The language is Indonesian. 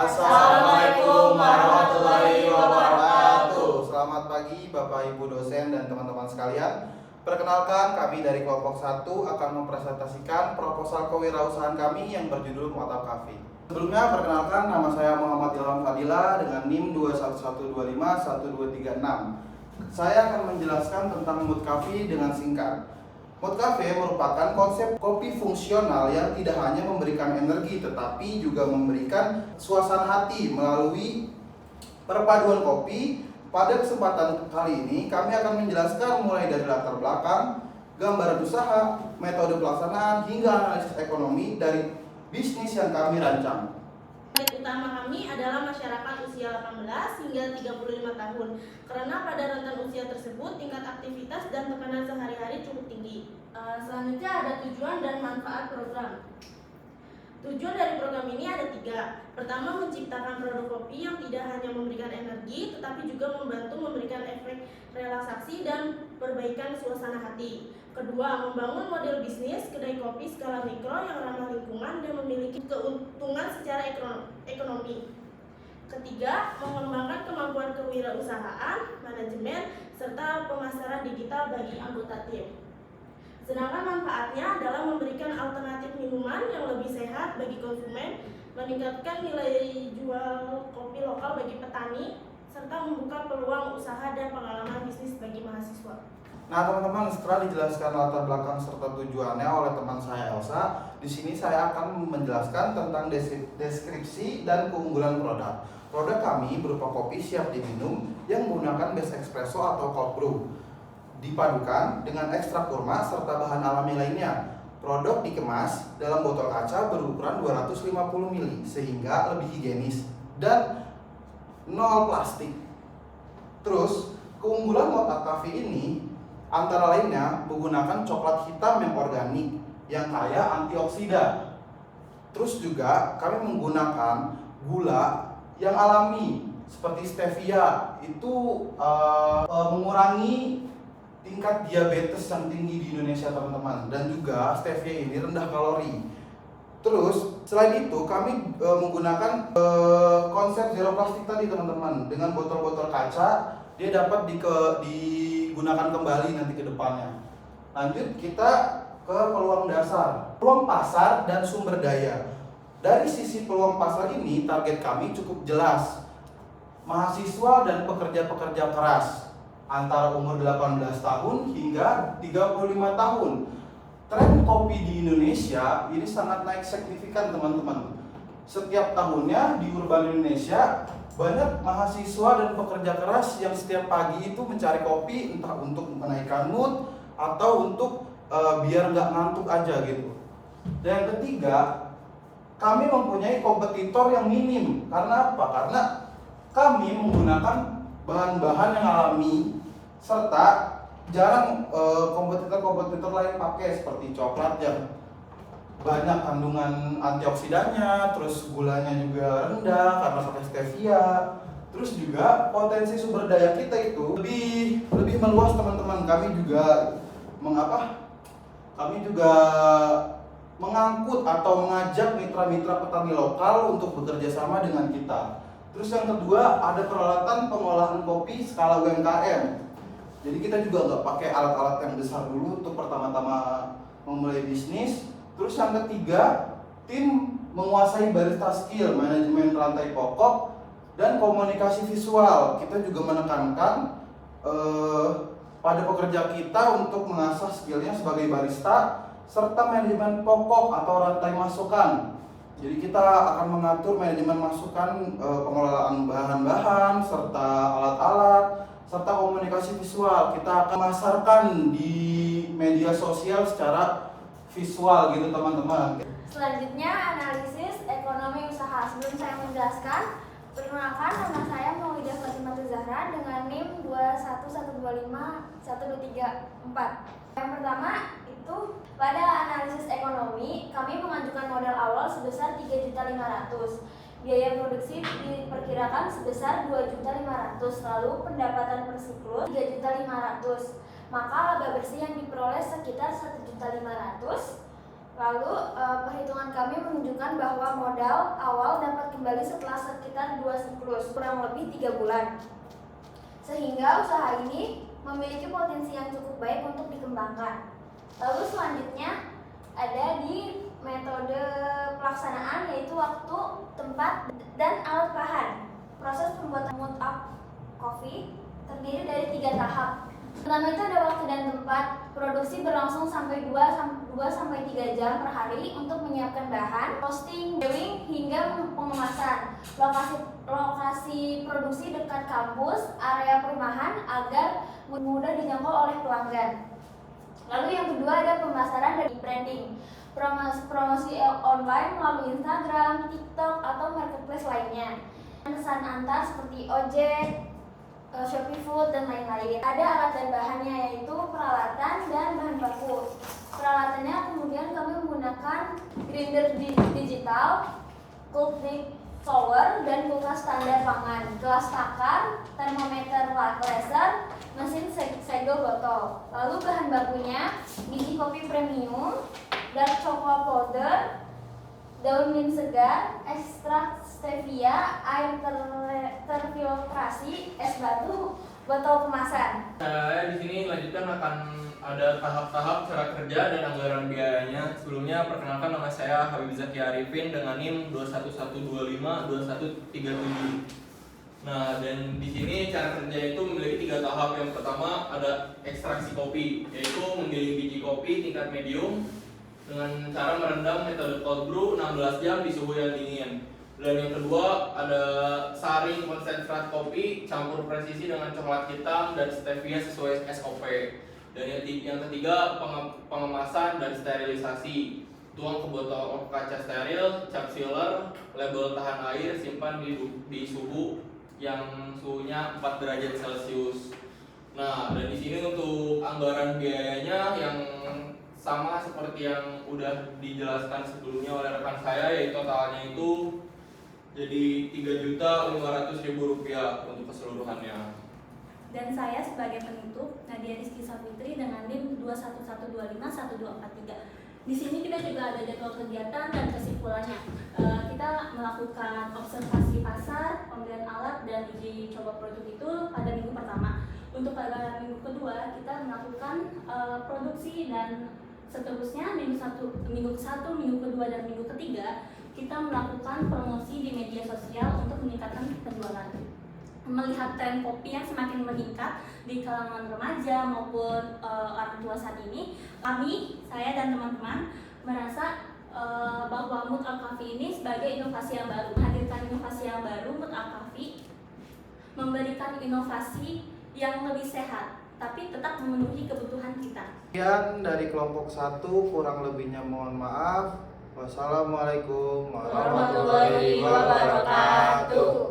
Assalamualaikum warahmatullahi wabarakatuh. Selamat pagi Bapak Ibu dosen dan teman-teman sekalian. Perkenalkan, kami dari kelompok 1 akan mempresentasikan proposal kewirausahaan kami yang berjudul Muatab Cafe. Sebelumnya perkenalkan, nama saya Muhammad Ilham Fadila dengan NIM 211251236. Saya akan menjelaskan tentang Mood Cafe dengan singkat. Mood Cafe merupakan konsep kopi fungsional yang tidak hanya memberikan energi tetapi juga memberikan suasana hati melalui perpaduan kopi. Pada kesempatan kali ini kami akan menjelaskan mulai dari latar belakang, gambaran usaha, metode pelaksanaan hingga analisis ekonomi dari bisnis yang kami rancang. Target utama kami adalah masyarakat usia 18 hingga 35 tahun karena pada rentan usia tersebut tingkat aktivitas dan tekanan sehari-hari cukup tinggi. Selanjutnya ada tujuan dan manfaat program. Tujuan dari program ini ada 3. Pertama, menciptakan produk kopi yang tidak hanya memberikan energi tetapi juga membantu memberikan efek relaksasi dan perbaikan suasana hati. Kedua, membangun model bisnis kedai kopi skala mikro yang ramah lingkungan dan memiliki keuntungan secara ekonomi. Ketiga, mengembangkan kemampuan kewirausahaan, manajemen, serta pemasaran digital bagi anggota tim. Sedangkan manfaatnya adalah memberikan alternatif minuman yang lebih sehat bagi konsumen, meningkatkan nilai jual kopi lokal bagi petani, serta membuka peluang usaha dan pengalaman bisnis bagi mahasiswa. Nah teman-teman, setelah dijelaskan latar belakang serta tujuannya oleh teman saya Elsa, di sini saya akan menjelaskan tentang deskripsi dan keunggulan produk. Produk kami berupa kopi siap diminum yang menggunakan base espresso atau cold brew, dipadukan dengan ekstrak kurma serta bahan alami lainnya. Produk dikemas dalam botol kaca berukuran 250 ml sehingga lebih higienis dan nol plastik. Terus keunggulan Muatab Cafe ini antara lainnya menggunakan coklat hitam yang organik yang kaya antioksida. Terus juga kami menggunakan gula yang alami seperti stevia, itu mengurangi tingkat diabetes yang tinggi di Indonesia teman-teman, dan juga stevia ini rendah kalori. Terus selain itu kami menggunakan konsep zero plastik tadi teman-teman. Dengan botol-botol kaca dia dapat digunakan kembali nanti ke depannya. Lanjut kita ke peluang dasar, peluang pasar dan sumber daya. Dari sisi peluang pasar ini target kami cukup jelas, mahasiswa dan pekerja-pekerja keras antara umur 18 tahun hingga 35 tahun. Tren kopi di Indonesia ini sangat naik signifikan teman-teman. Setiap tahunnya di urban Indonesia banyak mahasiswa dan pekerja keras yang setiap pagi itu mencari kopi, entah untuk menaikkan mood atau untuk biar nggak ngantuk aja gitu. Dan yang ketiga, kami mempunyai kompetitor yang minim. Karena apa? Karena kami menggunakan bahan-bahan yang alami serta jarang kompetitor-kompetitor lain pakai, seperti coklat yang banyak kandungan antioksidannya, terus gulanya juga rendah karena pakai stevia. Terus juga potensi sumber daya kita itu lebih meluas teman-teman. Kami juga mengangkut atau mengajak mitra-mitra petani lokal untuk bekerja sama dengan kita. Terus yang kedua, ada peralatan pengolahan kopi skala UMKM. Jadi kita juga nggak pakai alat-alat yang besar dulu untuk pertama-tama memulai bisnis. Terus yang ketiga, tim menguasai barista skill, manajemen rantai pokok, dan komunikasi visual. Kita juga menekankan pada pekerja kita untuk mengasah skillnya sebagai barista, serta manajemen pokok atau rantai masukan. Jadi kita akan mengatur manajemen masukan, pengelolaan bahan-bahan, serta alat-alat, serta komunikasi visual. Kita akan memasarkan di media sosial secara visual gitu teman-teman. Selanjutnya analisis ekonomi usaha. Sebelum saya menjelaskan, perkenalkan nama saya Maulidah Fatimah Zahra dengan NIM 211251234. Yang pertama itu pada analisis ekonomi kami mengajukan modal awal sebesar 3.500.000. Biaya produksi diperkirakan sebesar 2.500.000, lalu pendapatan per siklus 3.500.000. Maka laba bersih yang diperoleh sekitar 1.500.000. Lalu perhitungan kami menunjukkan bahwa modal awal dapat kembali setelah sekitar 2 siklus, kurang lebih 3 bulan. Sehingga usaha ini memiliki potensi yang cukup baik untuk dikembangkan. Lalu selanjutnya ada di metode pelaksanaan, yaitu waktu, tempat, dan alat bahan. Proses pembuatan mood up coffee terdiri dari 3 tahap. Pertama itu ada waktu dan tempat. Produksi berlangsung sampai 2-3 jam per hari untuk menyiapkan bahan, roasting, brewing, hingga pengemasan. Lokasi produksi dekat kampus, area perumahan agar mudah dijangkau oleh pelanggan. Lalu yang kedua ada pemasaran dan branding. Promosi online melalui Instagram, TikTok, atau marketplace lainnya. Pesan antar seperti ojek, Shopee Food, dan lain-lain. Ada alat dan bahannya, yaitu peralatan dan bahan baku. Peralatannya kemudian kami menggunakan grinder digital, cold break shower, dan kulkas standar pangan, gelas takar, termometer laser, mesin segel botol. Lalu bahan bakunya biji kopi premium, dark chocolate powder, daun mint segar, ekstrak stevia, air terfiltrasi, es batu, botol kemasan. Saya di sini lanjutkan akan ada tahap-tahap cara kerja dan anggaran biayanya. Sebelumnya perkenalkan, nama saya Habib Zaki Arifin dengan NIM 211252137. Nah, dan di sini cara kerja itu memiliki 3 tahap. Yang pertama ada ekstraksi kopi, yaitu menggiling biji kopi tingkat medium dengan cara merendam metode cold brew 16 jam di suhu yang dingin. Dan yang kedua ada saring konsentrat kopi campur presisi dengan coklat hitam dan stevia sesuai SOP. Dan yang ketiga pengemasan dan sterilisasi. Tuang ke botol kaca steril, cap sealer, label tahan air, simpan di suhu yang suhunya 4 derajat Celcius. Nah, dan di sini untuk anggaran biayanya yang sama seperti yang udah dijelaskan sebelumnya oleh rekan saya, yaitu totalnya itu jadi Rp3.500.000 untuk keseluruhannya. Dan saya sebagai penutup, Nadia Rizky Saputri dengan NIM 211251243. Di sini kita juga ada jadwal kegiatan dan kesimpulannya. Kita melakukan observasi pasar, pembelian alat, dan uji coba produk itu pada minggu pertama. Untuk pada minggu kedua, kita melakukan produksi, dan seterusnya minggu ke-1, minggu kedua, dan minggu ketiga kita melakukan promosi di media sosial untuk meningkatkan penjualan. Melihat tren kopi yang semakin meningkat di kalangan remaja maupun orang tua saat ini, saya dan teman-teman merasa bahwa Mood Up Coffee ini sebagai inovasi yang baru, menghadirkan inovasi yang baru. Mood Up Coffee memberikan inovasi yang lebih sehat, tapi tetap memenuhi kebutuhan kita. Sekian dari kelompok 1, kurang lebihnya mohon maaf. Wassalamualaikum warahmatullahi wabarakatuh.